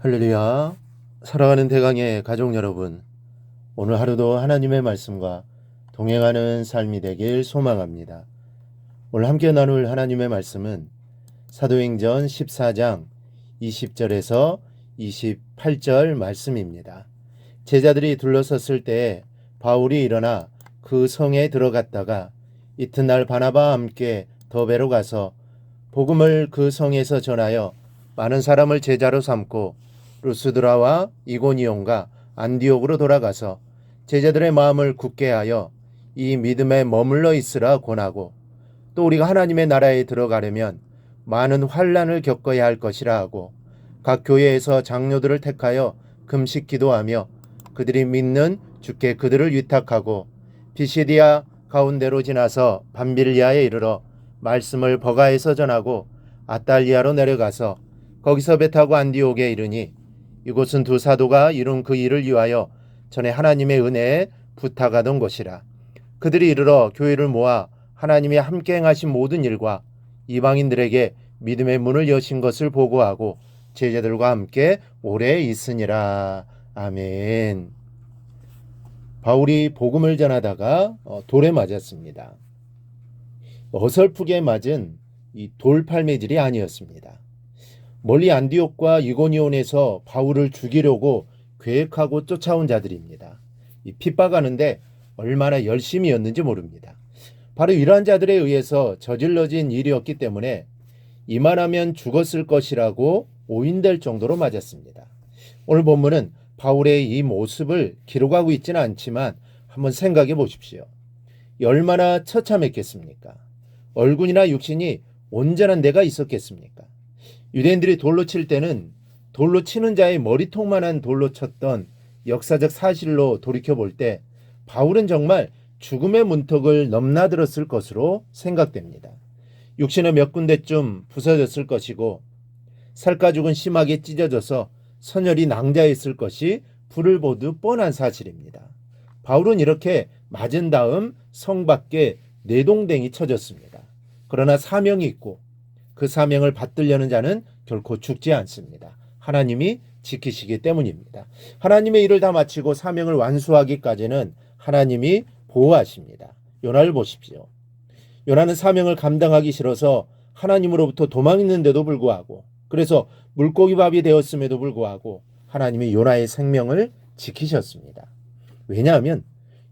할렐루야. 사랑하는 대강의 가족 여러분, 오늘 하루도 하나님의 말씀과 동행하는 삶이 되길 소망합니다. 오늘 함께 나눌 하나님의 말씀은 사도행전 14장 20절에서 28절 말씀입니다. 제자들이 둘러섰을 때 바울이 일어나 그 성에 들어갔다가 이튿날 바나바와 함께 더베로 가서 복음을 그 성에서 전하여 많은 사람을 제자로 삼고 루스드라와 이고니온과 안디옥으로 돌아가서 제자들의 마음을 굳게 하여 이 믿음에 머물러 있으라 권하고, 또 우리가 하나님의 나라에 들어가려면 많은 환난을 겪어야 할 것이라 하고, 각 교회에서 장로들을 택하여 금식 기도하며 그들이 믿는 주께 그들을 위탁하고 비시디아 가운데로 지나서 밤빌리아에 이르러 말씀을 버가에서 전하고 아달리아로 내려가서 거기서 배 타고 안디옥에 이르니, 이곳은 두 사도가 이룬 그 일을 위하여 전에 하나님의 은혜에 부탁하던 곳이라. 그들이 이르러 교회를 모아 하나님이 함께 행하신 모든 일과 이방인들에게 믿음의 문을 여신 것을 보고하고 제자들과 함께 오래 있으니라. 아멘. 바울이 복음을 전하다가 돌에 맞았습니다. 어설프게 맞은 이 돌팔매질이 아니었습니다. 멀리 안디옥과 이고니온에서 바울을 죽이려고 계획하고 쫓아온 자들입니다. 핍박하는데 얼마나 열심이었는지 모릅니다. 바로 이러한 자들에 의해서 저질러진 일이었기 때문에 이만하면 죽었을 것이라고 오인될 정도로 맞았습니다. 오늘 본문은 바울의 이 모습을 기록하고 있지는 않지만 한번 생각해 보십시오. 얼마나 처참했겠습니까? 얼굴이나 육신이 온전한 데가 있었겠습니까? 유대인들이 돌로 칠 때는 돌로 치는 자의 머리통만한 돌로 쳤던 역사적 사실로 돌이켜볼 때 바울은 정말 죽음의 문턱을 넘나들었을 것으로 생각됩니다. 육신의 몇 군데쯤 부서졌을 것이고 살가죽은 심하게 찢어져서 선혈이 낭자했을 것이 불을 보듯 뻔한 사실입니다. 바울은 이렇게 맞은 다음 성 밖에 내동댕이 쳐졌습니다. 그러나 사명이 있고 그 사명을 받들려는 자는 결코 죽지 않습니다. 하나님이 지키시기 때문입니다. 하나님의 일을 다 마치고 사명을 완수하기까지는 하나님이 보호하십니다. 요나를 보십시오. 요나는 사명을 감당하기 싫어서 하나님으로부터 도망했는데도 불구하고, 그래서 물고기밥이 되었음에도 불구하고 하나님이 요나의 생명을 지키셨습니다. 왜냐하면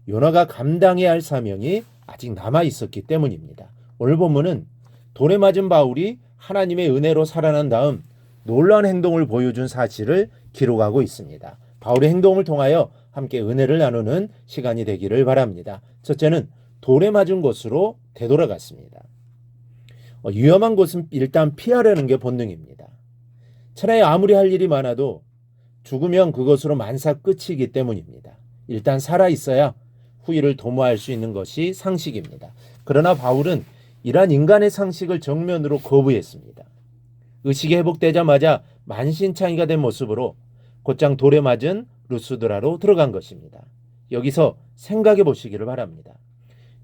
요나가 감당해야 할 사명이 아직 남아 있었기 때문입니다. 오늘 본문은 돌에 맞은 바울이 하나님의 은혜로 살아난 다음 놀라운 행동을 보여준 사실을 기록하고 있습니다. 바울의 행동을 통하여 함께 은혜를 나누는 시간이 되기를 바랍니다. 첫째는 돌에 맞은 곳으로 되돌아갔습니다. 위험한 곳은 일단 피하려는 게 본능입니다. 차라리 아무리 할 일이 많아도 죽으면 그것으로 만사 끝이기 때문입니다. 일단 살아있어야 후일을 도모할 수 있는 것이 상식입니다. 그러나 바울은 이러한 인간의 상식을 정면으로 거부했습니다. 의식이 회복되자마자 만신창이가 된 모습으로 곧장 돌에 맞은 루스드라로 들어간 것입니다. 여기서 생각해 보시기를 바랍니다.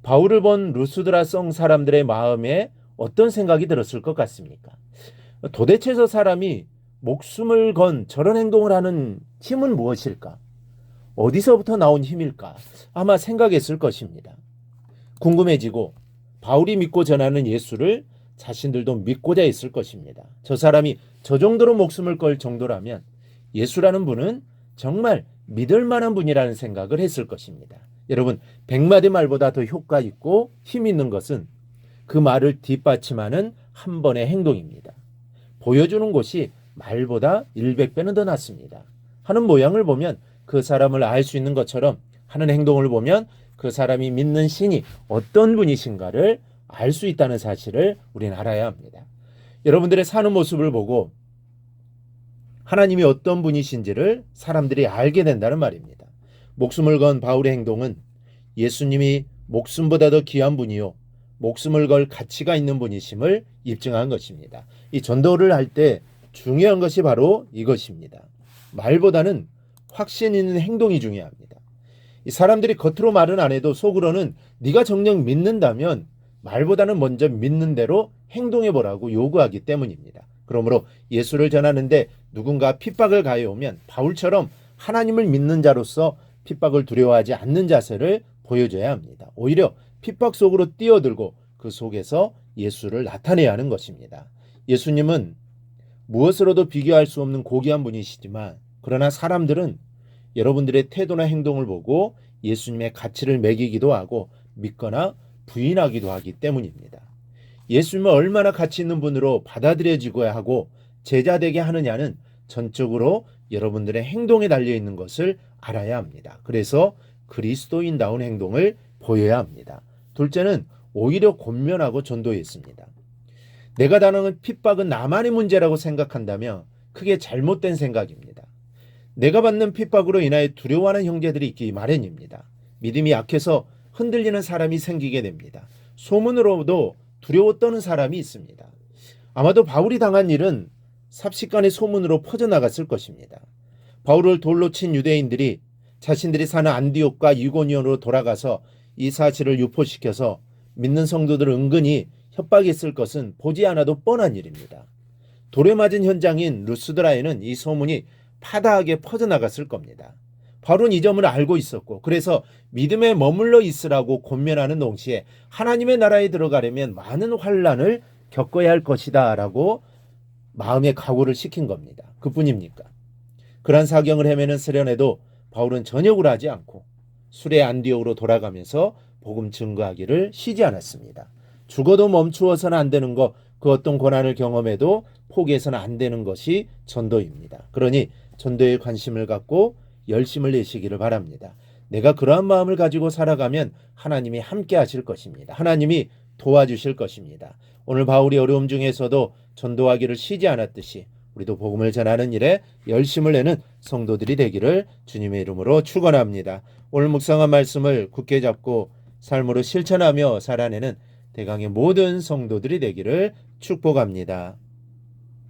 바울을 본 루스드라 성 사람들의 마음에 어떤 생각이 들었을 것 같습니까? 도대체 저 사람이 목숨을 건 저런 행동을 하는 힘은 무엇일까? 어디서부터 나온 힘일까? 아마 생각했을 것입니다. 궁금해지고 바울이 믿고 전하는 예수를 자신들도 믿고자 했을 것입니다. 저 사람이 저 정도로 목숨을 걸 정도라면 예수라는 분은 정말 믿을 만한 분이라는 생각을 했을 것입니다. 여러분, 100마디 말보다 더 효과 있고 힘 있는 것은 그 말을 뒷받침하는 한 번의 행동입니다. 보여주는 것이 말보다 100배는 더 낫습니다. 하는 모양을 보면 그 사람을 알 수 있는 것처럼 하는 행동을 보면 그 사람이 믿는 신이 어떤 분이신가를 알 수 있다는 사실을 우리는 알아야 합니다. 여러분들의 사는 모습을 보고 하나님이 어떤 분이신지를 사람들이 알게 된다는 말입니다. 목숨을 건 바울의 행동은 예수님이 목숨보다 더 귀한 분이요 목숨을 걸 가치가 있는 분이심을 입증한 것입니다. 이 전도를 할 때 중요한 것이 바로 이것입니다. 말보다는 확신 있는 행동이 중요합니다. 이 사람들이 겉으로 말은 안 해도 속으로는 네가 정녕 믿는다면 말보다는 먼저 믿는 대로 행동해 보라고 요구하기 때문입니다. 그러므로 예수를 전하는데 누군가 핍박을 가해오면 바울처럼 하나님을 믿는 자로서 핍박을 두려워하지 않는 자세를 보여줘야 합니다. 오히려 핍박 속으로 뛰어들고 그 속에서 예수를 나타내야 하는 것입니다. 예수님은 무엇으로도 비교할 수 없는 고귀한 분이시지만 그러나 사람들은 여러분들의 태도나 행동을 보고 예수님의 가치를 매기기도 하고 믿거나 부인하기도 하기 때문입니다. 예수님은 얼마나 가치 있는 분으로 받아들여지고야 하고 제자되게 하느냐는 전적으로 여러분들의 행동에 달려있는 것을 알아야 합니다. 그래서 그리스도인다운 행동을 보여야 합니다. 둘째는 오히려 권면하고 전도했습니다. 내가 당하는 핍박은 나만의 문제라고 생각한다면 크게 잘못된 생각입니다. 내가 받는 핍박으로 인하여 두려워하는 형제들이 있기 마련입니다. 믿음이 약해서 흔들리는 사람이 생기게 됩니다. 소문으로도 두려워 떠는 사람이 있습니다. 아마도 바울이 당한 일은 삽시간의 소문으로 퍼져나갔을 것입니다. 바울을 돌로 친 유대인들이 자신들이 사는 안디옥과 이고니온으로 돌아가서 이 사실을 유포시켜서 믿는 성도들을 은근히 협박했을 것은 보지 않아도 뻔한 일입니다. 돌에 맞은 현장인 루스드라에는 이 소문이 파다하게 퍼져나갔을 겁니다. 바울은 이 점을 알고 있었고 그래서 믿음에 머물러 있으라고 권면하는 동시에 하나님의 나라에 들어가려면 많은 환난을 겪어야 할 것이다 라고 마음의 각오를 시킨 겁니다. 그뿐입니까? 그러한 사경을 헤매는 스련에도 바울은 전역을 하지 않고 수레 안디옥으로 돌아가면서 복음 증거하기를 쉬지 않았습니다. 죽어도 멈추어서는 안 되는 것, 그 어떤 고난을 경험해도 포기해서는 안 되는 것이 전도입니다. 그러니 전도에 관심을 갖고 열심을 내시기를 바랍니다. 내가 그러한 마음을 가지고 살아가면 하나님이 함께 하실 것입니다. 하나님이 도와주실 것입니다. 오늘 바울이 어려움 중에서도 전도하기를 쉬지 않았듯이 우리도 복음을 전하는 일에 열심을 내는 성도들이 되기를 주님의 이름으로 축원합니다. 오늘 묵상한 말씀을 굳게 잡고 삶으로 실천하며 살아내는 대강의 모든 성도들이 되기를 축복합니다.